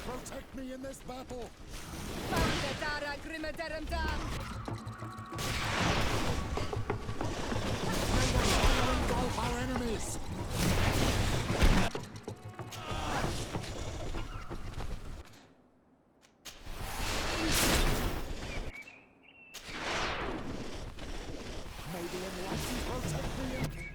Protect me in this battle! Engulf our enemies! May the enlightened protect me in this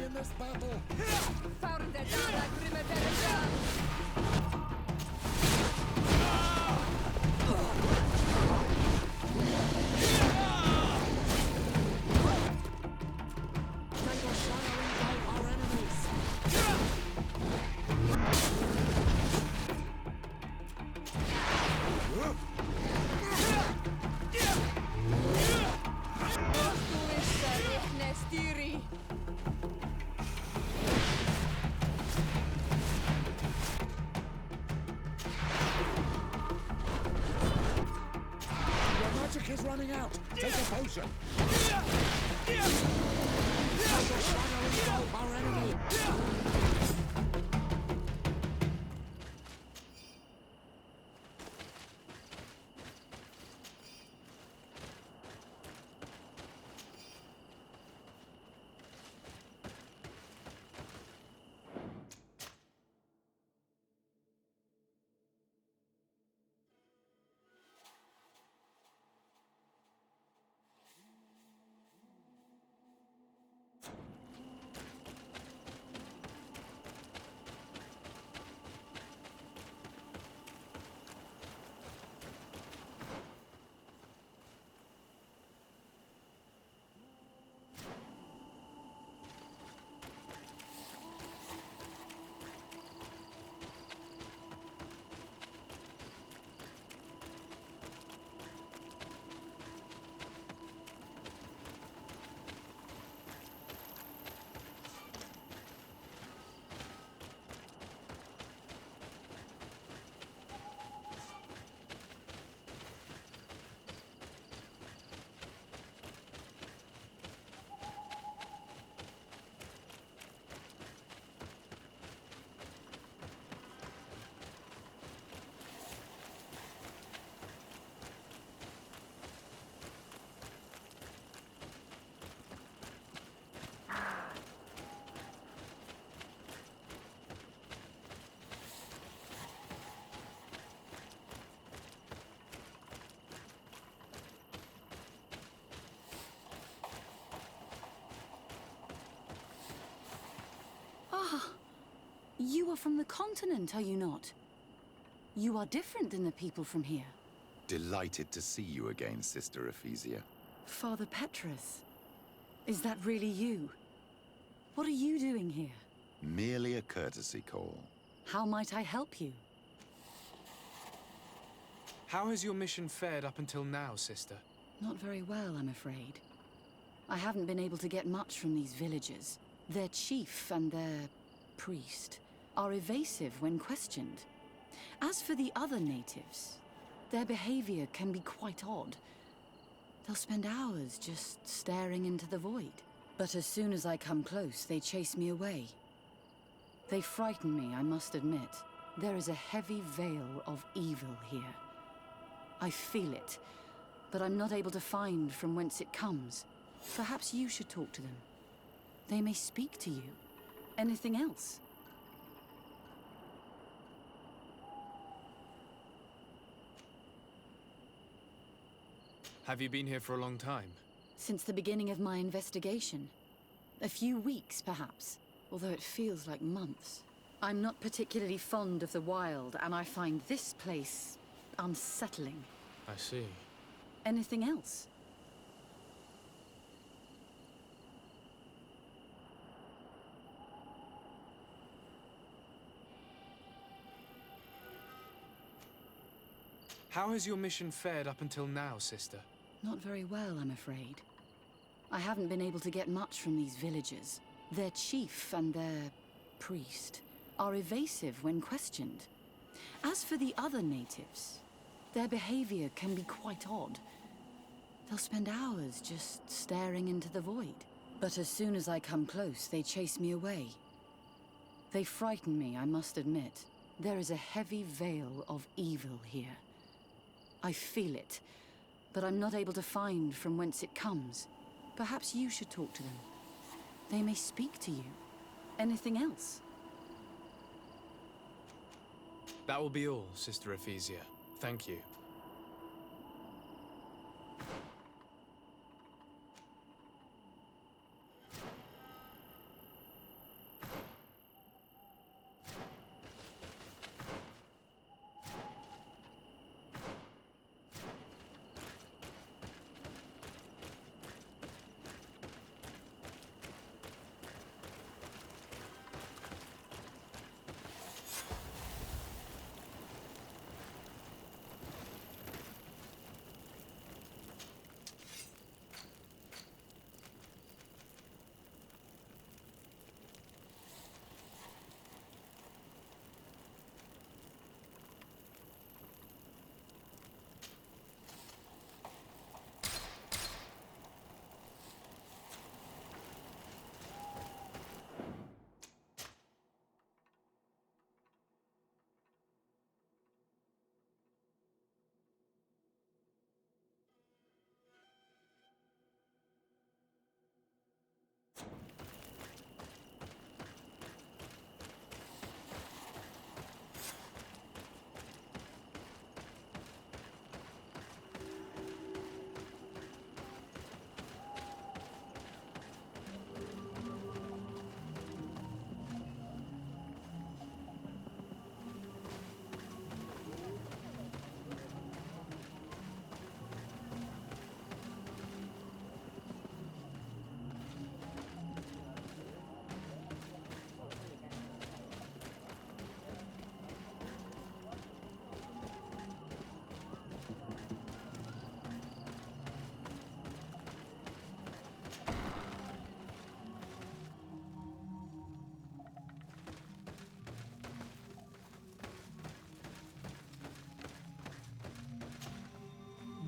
me in this battle. Make a shadow engulf our enemies. Your magic is running out. Take a potion. Make a shadow engulf our enemy. You are from the continent, are you not? You are different than the people from here. Delighted to see you again, Sister Ephesia. Father Petrus, is that really you? What are you doing here? Merely a courtesy call. How might I help you? How has your mission fared up until now, sister? Not very well, I'm afraid. I haven't been able to get much from these villagers. Their chief and their priest are evasive when questioned. As for the other natives, their behavior can be quite odd. They'll spend hours just staring into the void. But as soon as I come close, they chase me away. They frighten me, I must admit. There is a heavy veil of evil here. I feel it, but I'm not able to find from whence it comes. Perhaps you should talk to them. They may speak to you. Anything else? Have you been here for a long time? Since the beginning of my investigation. A few weeks, perhaps, although it feels like months. I'm not particularly fond of the wild, and I find this place unsettling. I see. Anything else? How has your mission fared up until now, sister? Not very well, I'm afraid. I haven't been able to get much from these villagers. Their chief and their priest are evasive when questioned. As for the other natives, their behavior can be quite odd. They'll spend hours just staring into the void. But as soon as I come close, they chase me away. They frighten me, I must admit. There is a heavy veil of evil here. I feel it, but I'm not able to find from whence it comes. Perhaps you should talk to them. They may speak to you. Anything else? That will be all, Sister Ephesia. Thank you.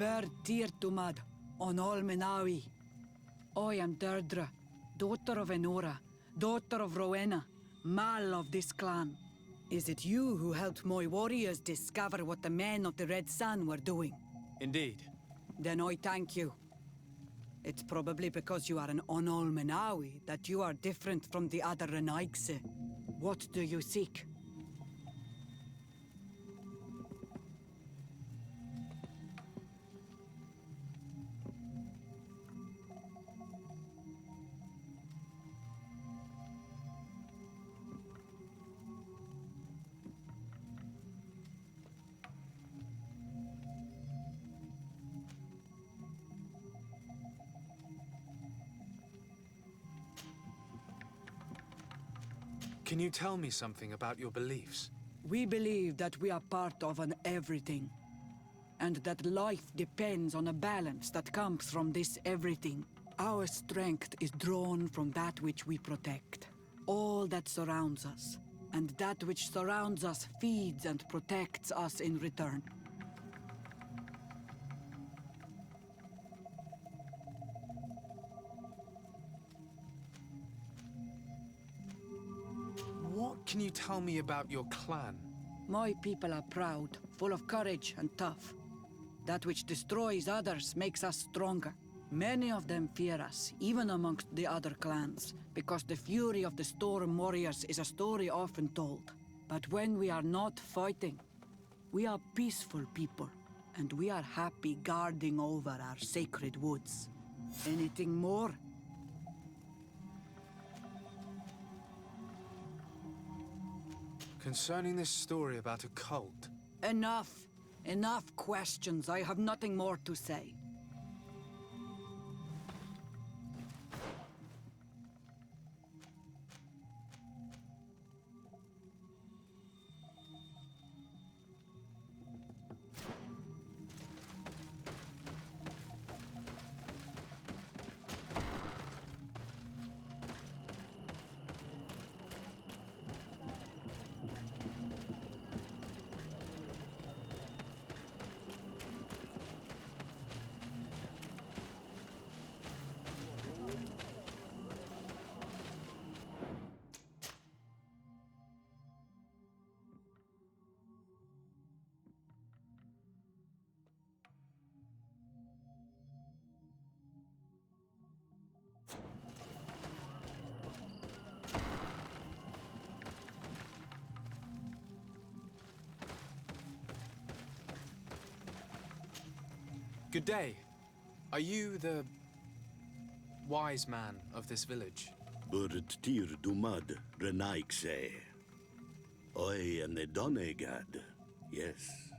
Ber Tirtumad, on Olmenawi. I am Deirdre, daughter of Enora, daughter of Rowena, Mal of this clan. Is it you who helped my warriors discover what the men of the Red Sun were doing? Indeed. Then I thank you. It's probably because you are an Onolmenawi that you are different from the other Renaigse. What do you seek? Can you tell me something about your beliefs? We believe that we are part of an everything, and that life depends on a balance that comes from this everything. Our strength is drawn from that which we protect, all that surrounds us, and that which surrounds us feeds and protects us in return. What can you tell me about your clan? My people are proud, full of courage and tough. That which destroys others makes us stronger. Many of them fear us, even amongst the other clans, because the fury of the Storm Warriors is a story often told. But when we are not fighting, we are peaceful people, and we are happy guarding over our sacred woods. Anything more? Concerning this story about a cult, Enough! Enough questions. I have nothing more to say. good day. Are you the wise man of this village? Burt tir dumad renaikse. I am the Donegad, yes.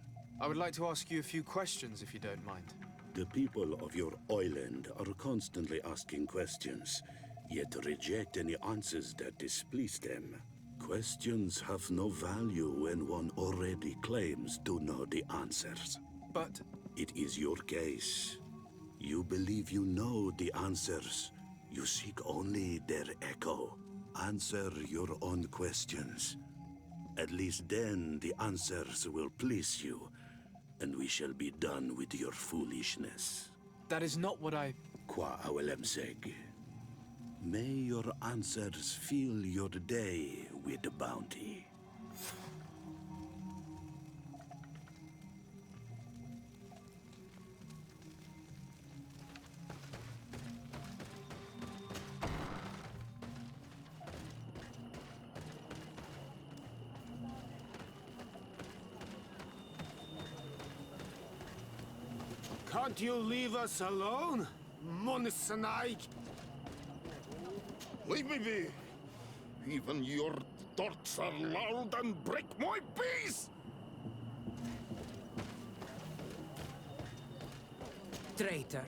I would like to ask you a few questions, if you don't mind. The people of your island are constantly asking questions, yet reject any answers that displease them. Questions have no value when one already claims to know the answers. But It is your case. You believe you know the answers. You seek only their echo. Answer your own questions. At least then the answers will please you, and we shall be done with your foolishness. that is not what I... Qua awelemseg. May your answers fill your day with bounty. Can't you leave us alone, Monisanaik? Leave me be. Even your thoughts are loud and break my peace. Traitor.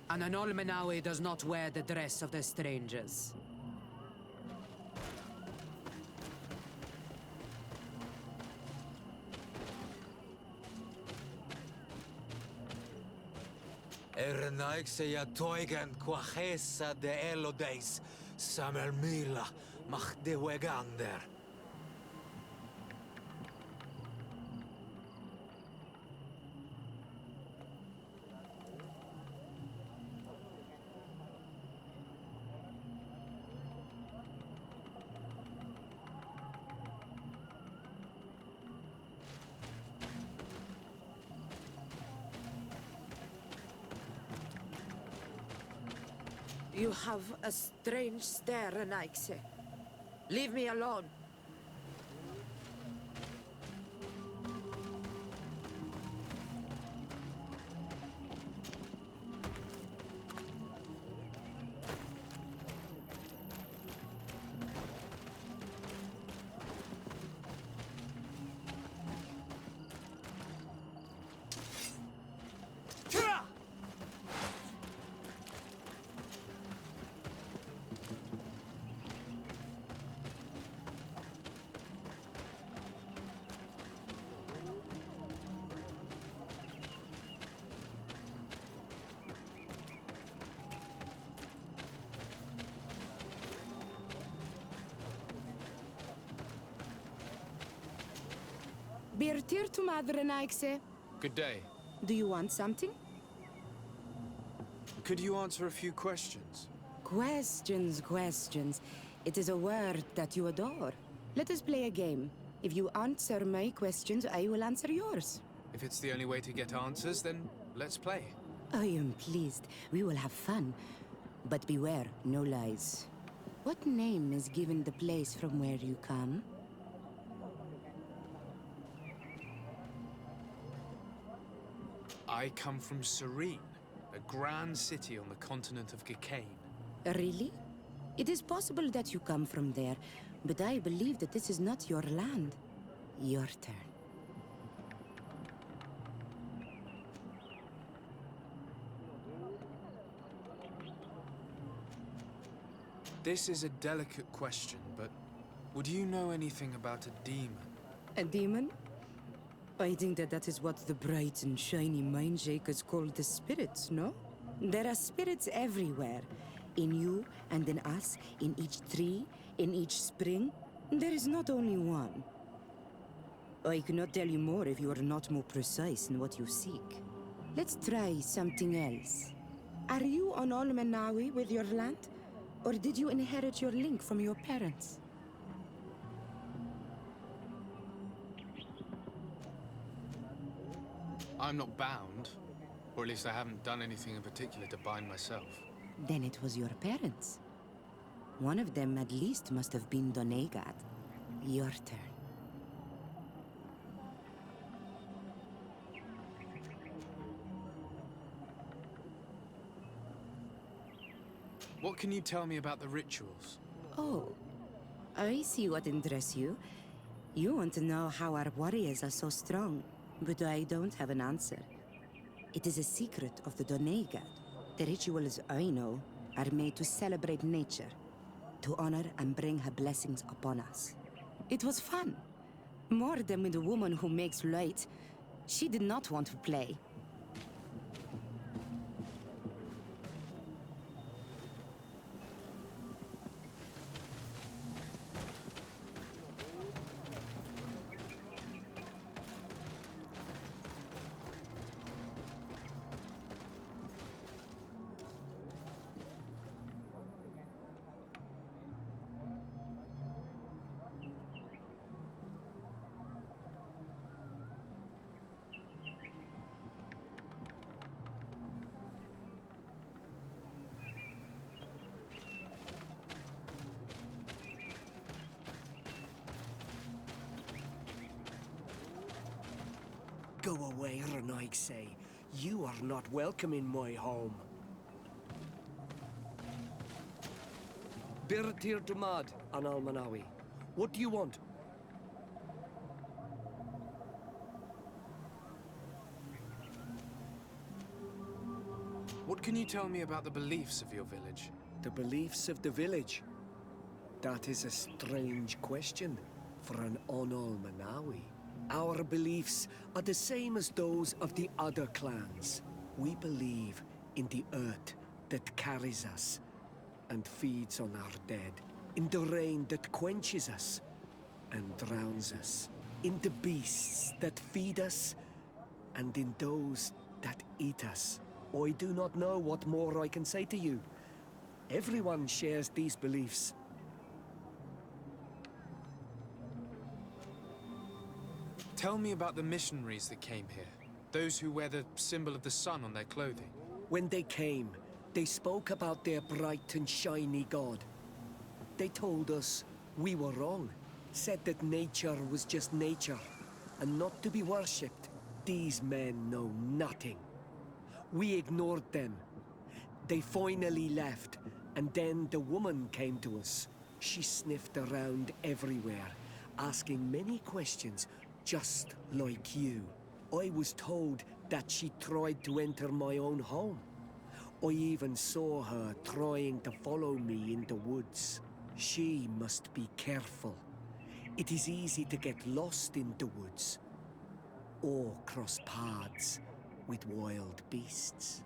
An Anolmenawi does not wear the dress of the strangers. Ernaikseja toigen quachesa de elodeis, samermila mach de wegander. You have a strange stare, Anaxe. Leave me alone. Birtir to Madre Naixe. Good day. Do you want something? Could you answer a few questions? Questions. It is a word that you adore. Let us play a game. If you answer my questions, I will answer yours. If it's the only way to get answers, then let's play. I am pleased. We will have fun. But beware, no lies. What name is given the place from where you come? I come from Serene, a grand city on the continent of Gicane. Really? It is possible that you come from there, but I believe that this is not your land. Your turn. This is a delicate question, but would you know anything about a demon? A demon? I think that is what the bright and shiny mind shakers call the spirits, no? There are spirits everywhere. In you and in us, in each tree, in each spring. There is not only one. I cannot tell you more if you are not more precise in what you seek. Let's try something else. Are you on Olmenawi with your land? Or did you inherit your link from your parents? I'm not bound, or at least I haven't done anything in particular to bind myself. Then it was your parents. One of them at least must have been Doneigad. Your turn. What can you tell me about the rituals? Oh, I see what interests you. You want to know how our warriors are so strong, but I don't have an answer. It is a secret of the Doneigad. The rituals I know are made to celebrate nature, to honor and bring her blessings upon us. It was fun. More than with the woman who makes light. She did not want to play. Go away, Renaigse. You are not welcome in my home. Birtir Dumad, an Almanawi. What do you want? What can you tell me about the beliefs of your village? The beliefs of the village? That is a strange question for an Onol-Manawi. Our beliefs are the same as those of the other clans. We believe in the earth that carries us and feeds on our dead, in the rain that quenches us and drowns us, in the beasts that feed us and in those that eat us. I do not know what more I can say to you. Everyone shares these beliefs. Tell me about the missionaries that came here. Those who wear the symbol of the sun on their clothing. When they came, They spoke about their bright and shiny god. They told us we were wrong, said that nature was just nature, and not to be worshipped. These men know nothing. We ignored them. They finally left, and then the woman came to us. She sniffed around everywhere, asking many questions, just like you. I was told that she tried to enter my own home. I even saw her trying to follow me in the woods. She must be careful. It is easy to get lost in the woods, or cross paths with wild beasts.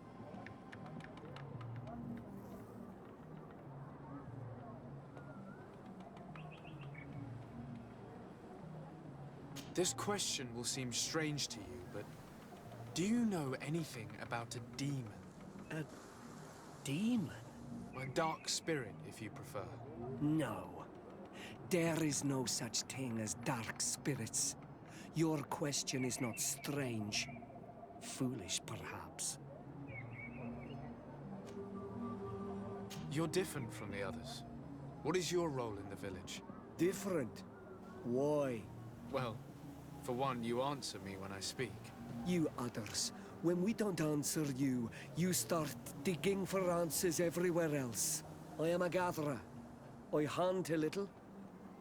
This question will seem strange to you, but do you know anything about a demon? A demon? A dark spirit, if you prefer. No. There is no such thing as dark spirits. Your question is not strange. Foolish, perhaps. You're different from the others. What is your role in the village? Different? Why? Well, for one, you answer me when I speak. You others, when we don't answer you, you start digging for answers everywhere else. I am a gatherer. I hunt a little.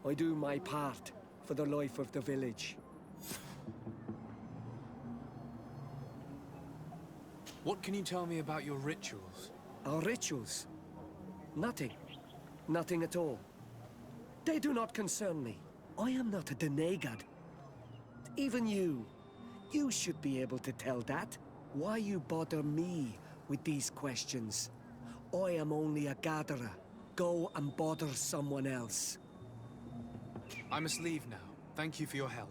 I do my part for the life of the village. What can you tell me about your rituals? Our rituals? Nothing. Nothing at all. They do not concern me. I am not a denegad. Even you. You should be able to tell that. Why you bother me with these questions? I am only a gatherer. Go and bother someone else. I must leave now. Thank you for your help.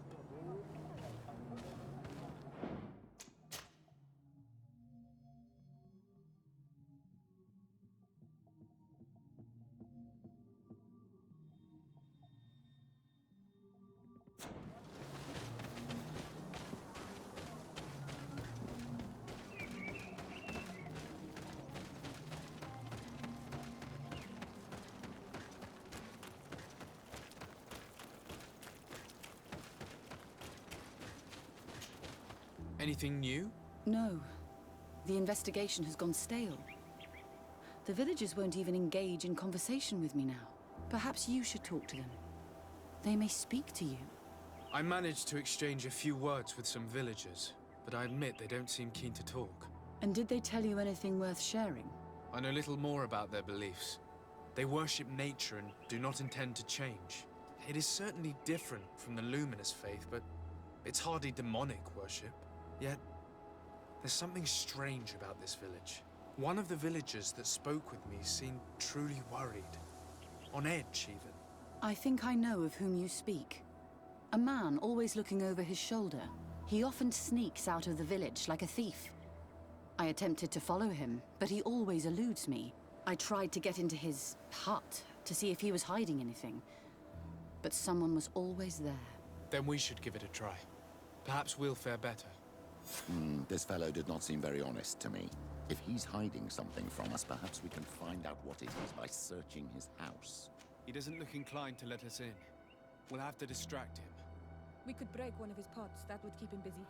Anything new? No. The investigation has gone stale. The villagers won't even engage in conversation with me now. Perhaps you should talk to them. They may speak to you. I managed to exchange a few words with some villagers, but I admit they don't seem keen to talk. And did they tell you anything worth sharing? I know little more about their beliefs. They worship nature and do not intend to change. It is certainly different from the luminous faith, but it's hardly demonic worship. Yet, there's something strange about this village. One of the villagers that spoke with me seemed truly worried. On edge, even. I think I know of whom you speak. A man always looking over his shoulder. He often sneaks out of the village like a thief. I attempted to follow him, but he always eludes me. I tried to get into his hut to see if he was hiding anything, but someone was always there. Then we should give it a try. Perhaps we'll fare better. This fellow did not seem very honest to me. If he's hiding something from us, perhaps we can find out what it is by searching his house. He doesn't look inclined to let us in. We'll have to distract him. We could break one of his pots. That would keep him busy.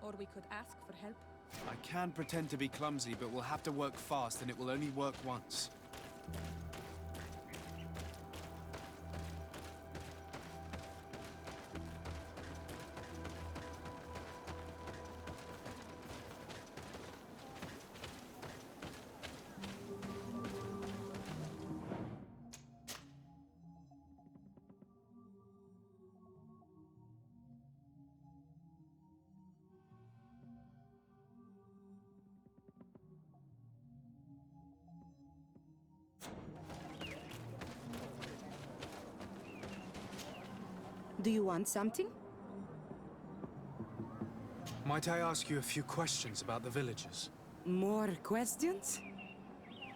Or we could ask for help. I can pretend to be clumsy, but we'll have to work fast, and it will only work once. Do you want something? Might I ask you a few questions about the villagers? More questions?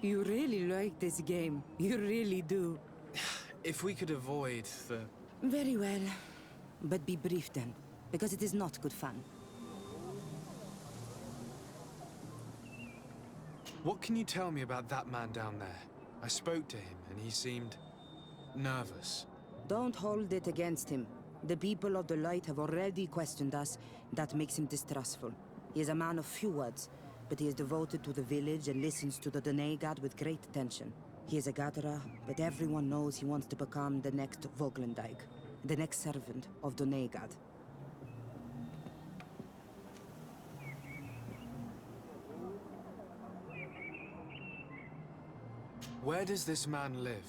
You really like this game. You really do. If we could avoid the... Very well. But be brief then, because it is not good fun. What can you tell me about that man down there? I spoke to him, and he seemed nervous. Don't hold it against him. The people of the light have already questioned us. That makes him distrustful. He is a man of few words, but he is devoted to the village and listens to the Dene god with great attention. He is a gatherer, but everyone knows he wants to become the next Voglendijk, the next servant of Dene god. Where does this man live?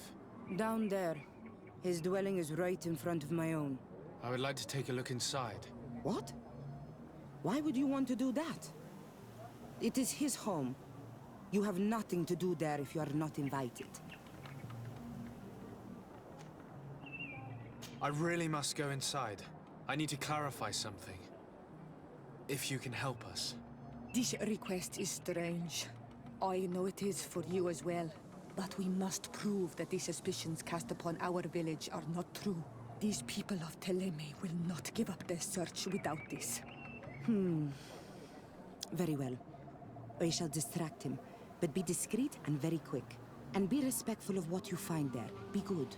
Down there. His dwelling is right in front of my own. I would like to take a look inside. What? Why would you want to do that? It is his home. You have nothing to do there if you are not invited. I really must go inside. I need to clarify something. If you can help us. This request is strange. I know it is for you as well. But we must prove that the suspicions cast upon our village are not true. These people of Teleme will not give up their search without this. Very well. I shall distract him, but be discreet and very quick. And be respectful of what you find there. Be good.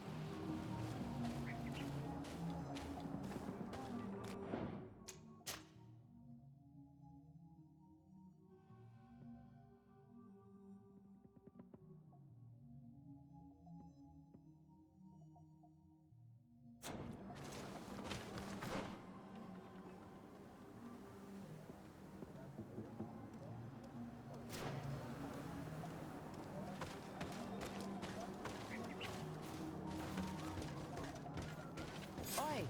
Oi!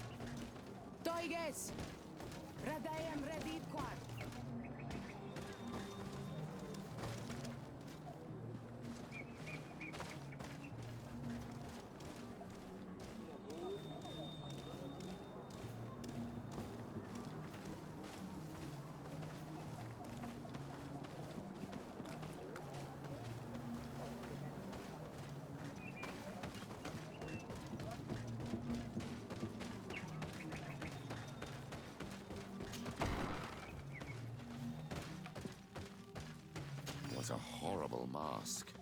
Toiges! Radayam Redid Quad! What a horrible mask.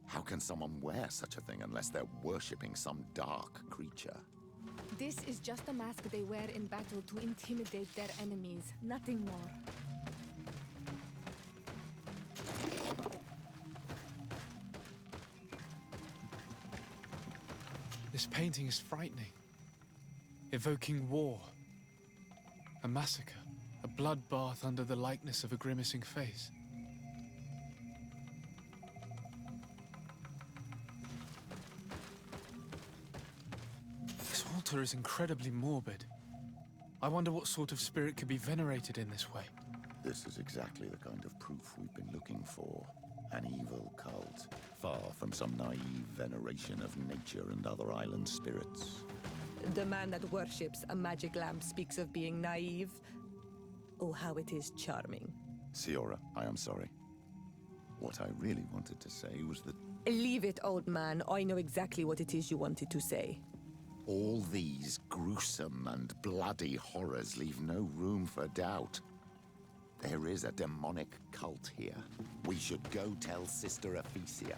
How can someone wear such a thing unless they're worshipping some dark creature? This is just a mask they wear in battle to intimidate their enemies, nothing more. This painting is frightening. Evoking war. A massacre. A bloodbath under the likeness of a grimacing face. This altar is incredibly morbid. I wonder what sort of spirit could be venerated in this way. This is exactly the kind of proof we've been looking for. An evil cult, far from some naive veneration of nature and other island spirits. The man that worships a magic lamp speaks of being naive. Oh, how it is charming. Siora, I am sorry. What I really wanted to say was that Leave it, old man. I know exactly what it is you wanted to say. all these gruesome and bloody horrors leave no room for doubt. There is a demonic cult here. We should go tell Sister Ephesia.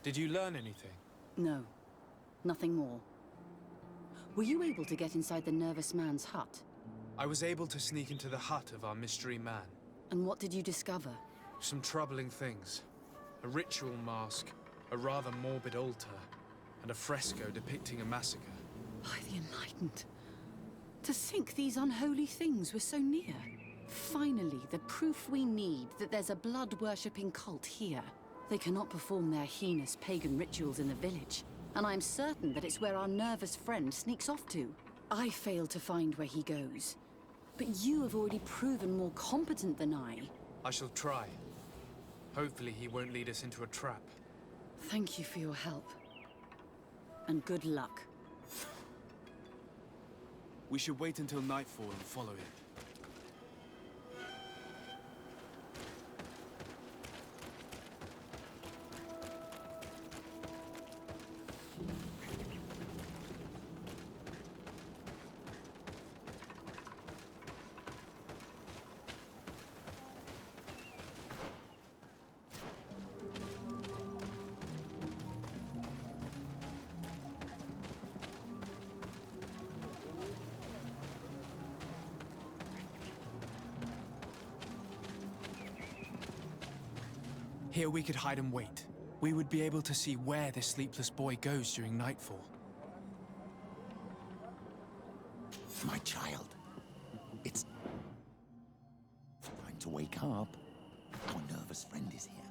Did you learn anything? No. Nothing more. Were you able to get inside the nervous man's hut? I was able to sneak into the hut of our mystery man. And what did you discover? Some troubling things. A ritual mask, a rather morbid altar, and a fresco depicting a massacre. By the Enlightened. To think these unholy things were so near. Finally, the proof we need that there's a blood-worshipping cult here. They cannot perform their heinous pagan rituals in the village, and I'm certain that it's where our nervous friend sneaks off to. I failed to find where he goes, but you have already proven more competent than I. I shall try. Hopefully he won't lead us into a trap. Thank you for your help. And good luck. We should wait until nightfall and follow him. Here we could hide and wait. We would be able to see where this sleepless boy goes during nightfall. My child, it's time to wake up. Our nervous friend is here.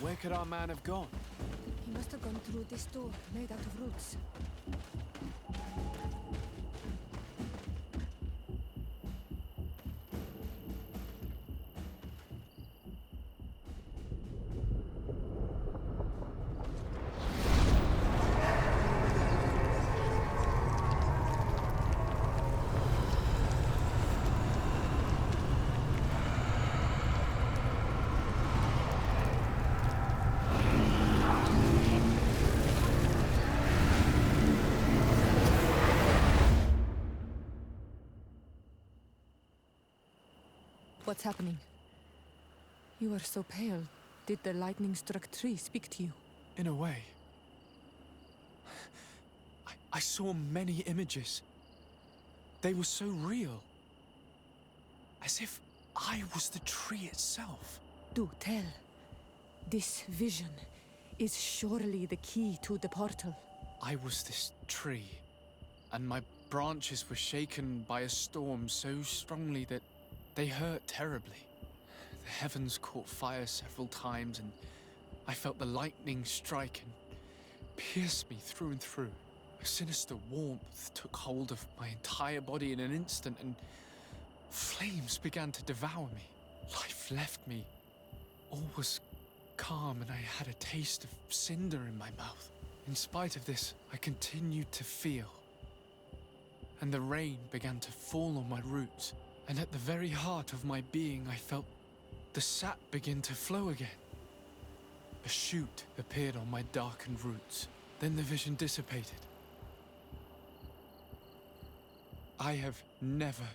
Where could our man have gone? He must have gone through this door, made out of roots. What's happening? You are so pale. Did the lightning-struck tree speak to you? In a way. I saw many images. They were so real. As if I was the tree itself. Do tell. This vision is surely the key to the portal. I was this tree, and my branches were shaken by a storm so strongly that they hurt terribly. The heavens caught fire several times, and I felt the lightning strike and pierce me through and through. A sinister warmth took hold of my entire body in an instant, and flames began to devour me. Life left me. All was calm, and I had a taste of cinder in my mouth. In spite of this, I continued to feel. And the rain began to fall on my roots, and at the very heart of my being, I felt the sap begin to flow again. A shoot appeared on my darkened roots. Then the vision dissipated. I have never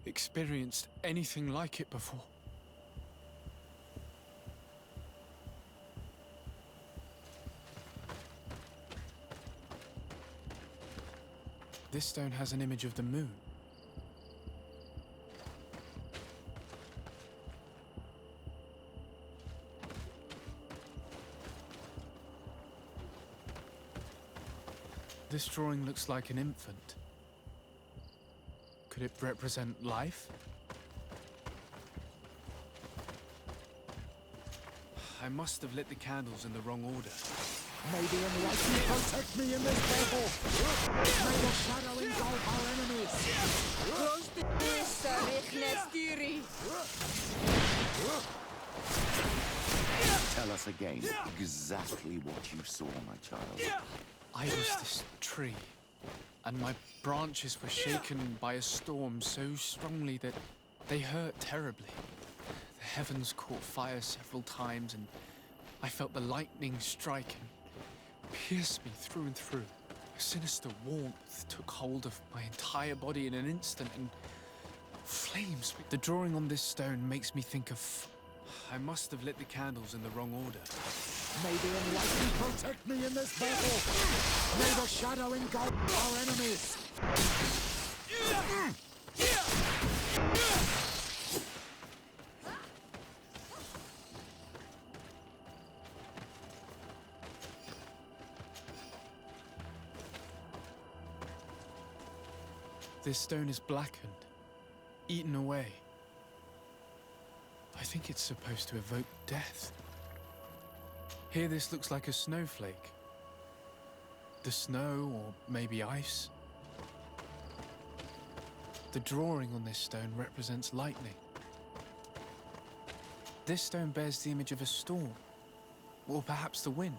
experienced anything like it before. This stone has an image of the moon. This drawing looks like an infant. Could it represent life? I must have lit the candles in the wrong order. May the enlightenment protect me in this battle! May the shadow engulf our enemies! Tell us again exactly what you saw, my child. I was this tree, and my branches were shaken by a storm so strongly that they hurt terribly. The heavens caught fire several times, and I felt the lightning strike and pierce me through and through. A sinister warmth took hold of my entire body in an instant, and flames. The drawing on this stone makes me think of... I must have lit the candles in the wrong order. May the enlightenment protect me in this battle! May the shadow engulf our enemies! This stone is blackened, eaten away. I think it's supposed to evoke death. Here this looks like a snowflake. The snow, or maybe ice. The drawing on this stone represents lightning. This stone bears the image of a storm, or perhaps the wind.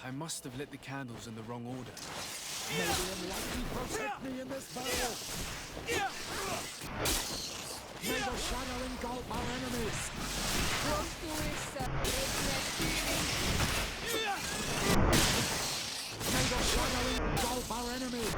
I must have lit the candles in the wrong order. May the enlightenment protect me in this battle! May the shadow engulf our enemies! May the shadow engulf our enemies!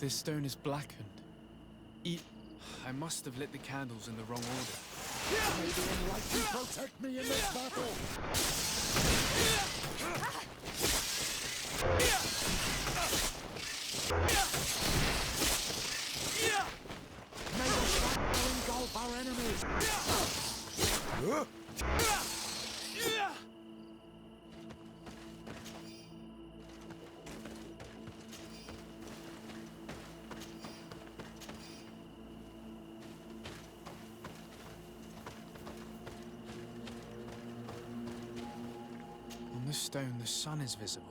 This stone is blackened. I must have lit the candles in the wrong order. May the enlightenment protect me in this battle! May the shadow engulf our enemies! On this stone, the sun is visible.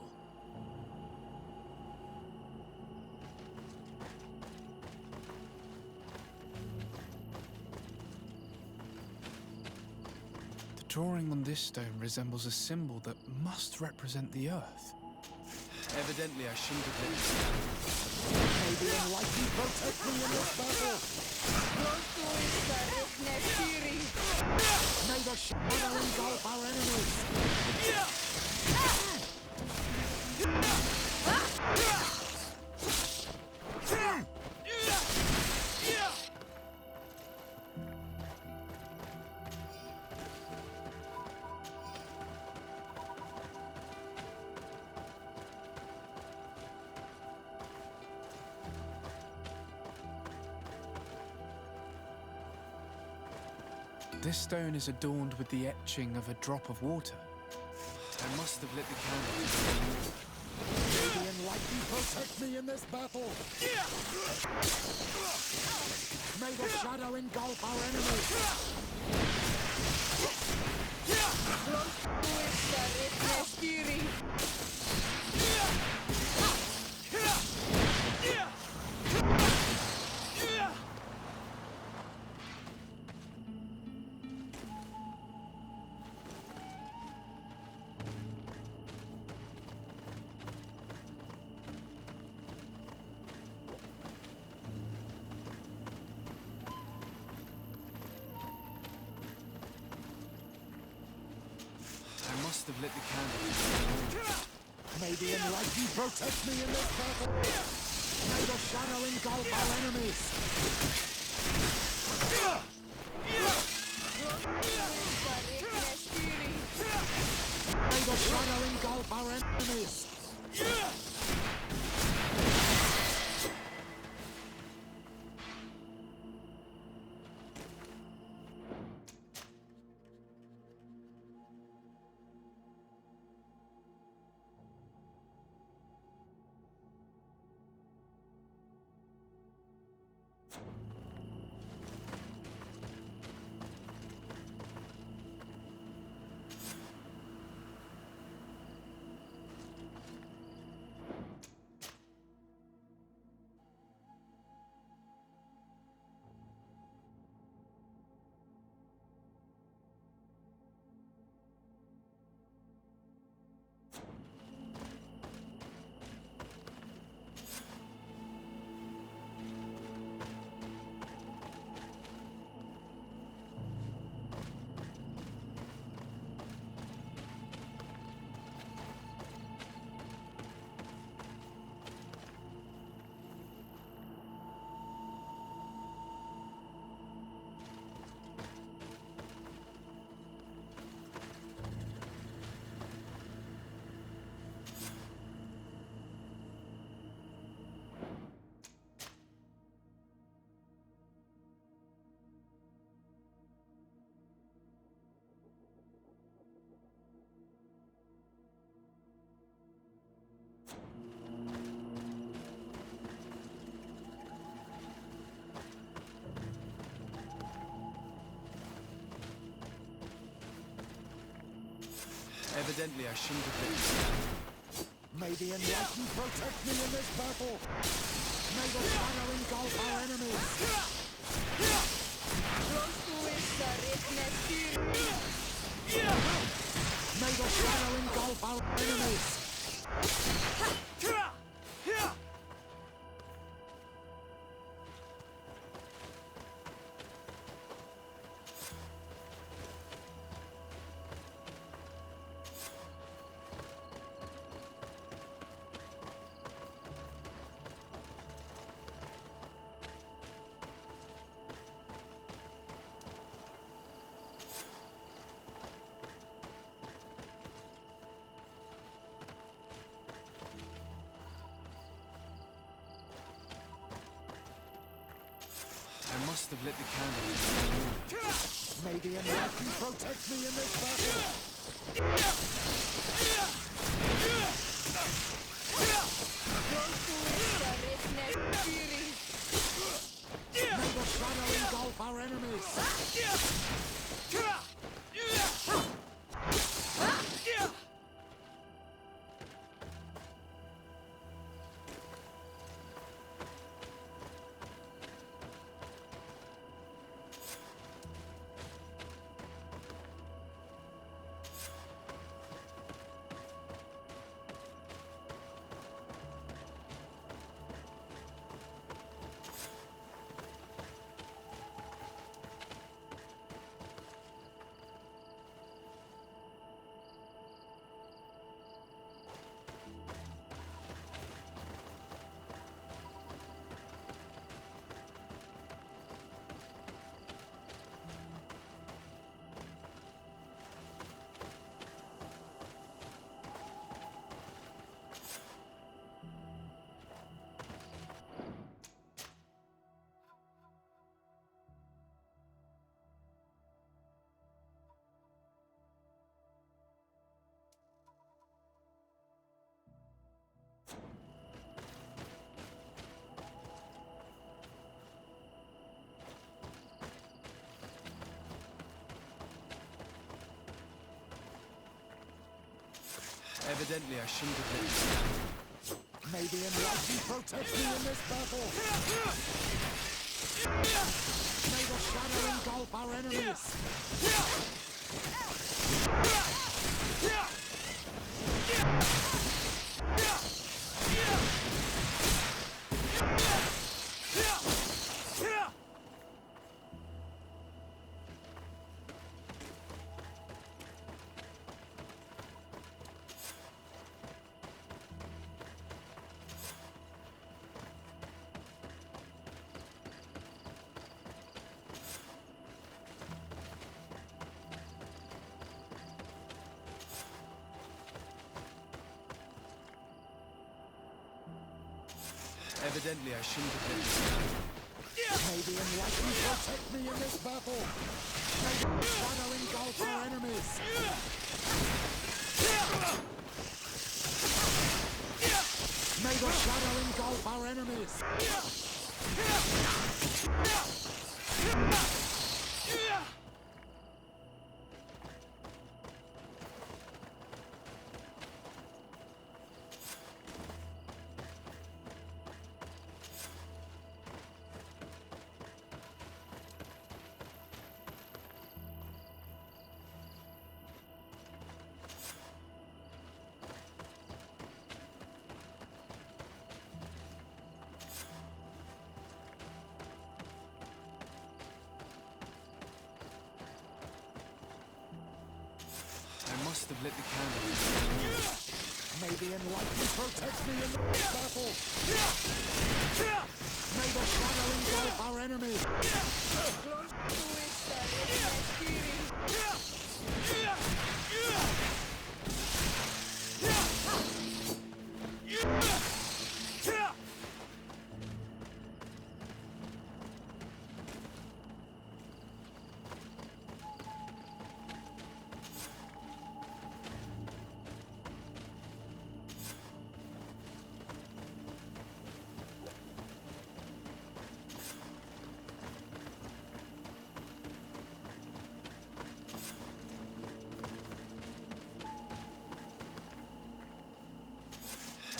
drawing on this stone resembles a symbol that must represent the Earth. Evidently, I shouldn't have let it stand. May the enlightened protect me in this battle! May the shadow engulf our enemies! This stone is adorned with the etching of a drop of water. I must have lit the candle. May the enlightened protect me in this battle! May the shadow engulf our enemies! I must have lit the candle. May the enlightened protect me in this battle! May the shadow engulf our enemies! May the shadow engulf our enemies! Evidently, I shouldn't have lit the candle. May the enlightened protect me in this battle! May the shadow engulf our enemies! May the shadow engulf our enemies! I must have lit the candle. May the enlightened protect me in this battle! May the shadow engulf our enemies! Evidently, I shouldn't have let you stand. May the enlightened protect me in this battle! May the shadow engulf our enemies! Evidently, I shouldn't have let you stand. May the enlightened protect me in this battle! May the shadow engulf our enemies! May the shadow engulf our enemies! I must have lit the candle. May the enlightened protect me in this battle! May the shadow engulf our enemies!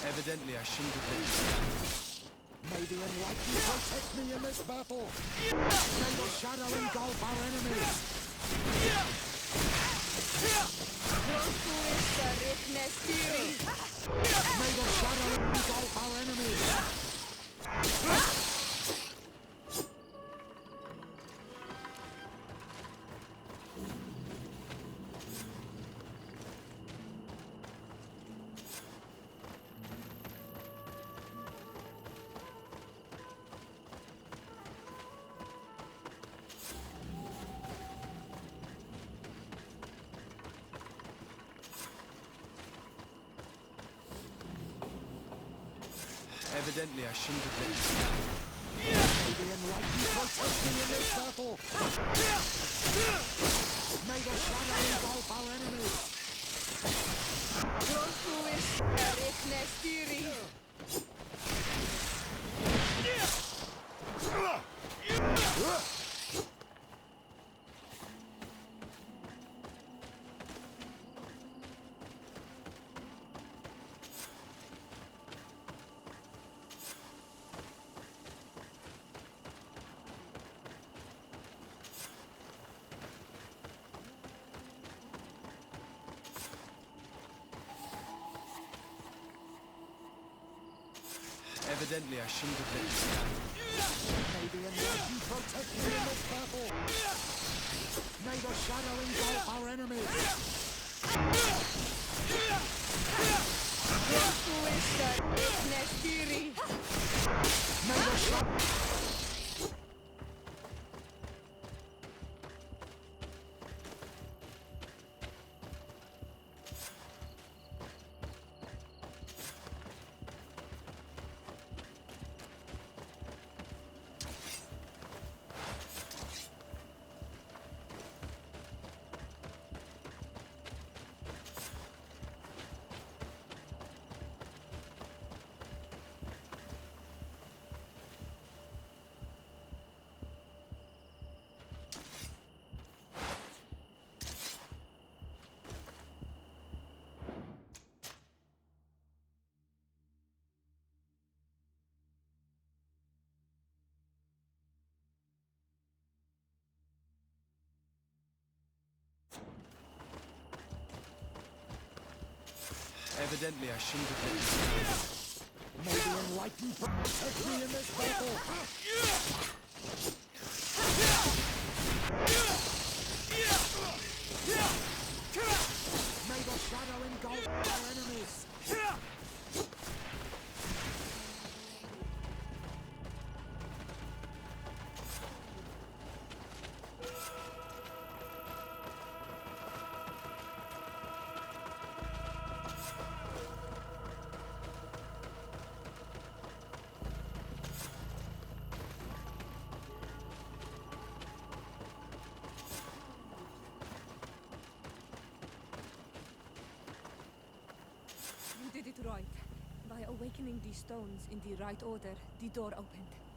Evidently, I shouldn't have let you stand. May the enlightened protect me in this battle! May the shadow engulf our enemies! May the shadow engulf our enemies! Evidently, I shouldn't have let you stand. May the enlightened protect me in this battle! May the shadow engulf our enemies! Evidently, I shouldn't have let you stand. May the enlightened protect me in this battle! May the shadow engulf our enemies! May the shadow... Evidently, I shouldn't have been. May the enlightened protect me in this battle! May the shadow engulf our enemies! You did it right. By awakening these stones in the right order, the door opened.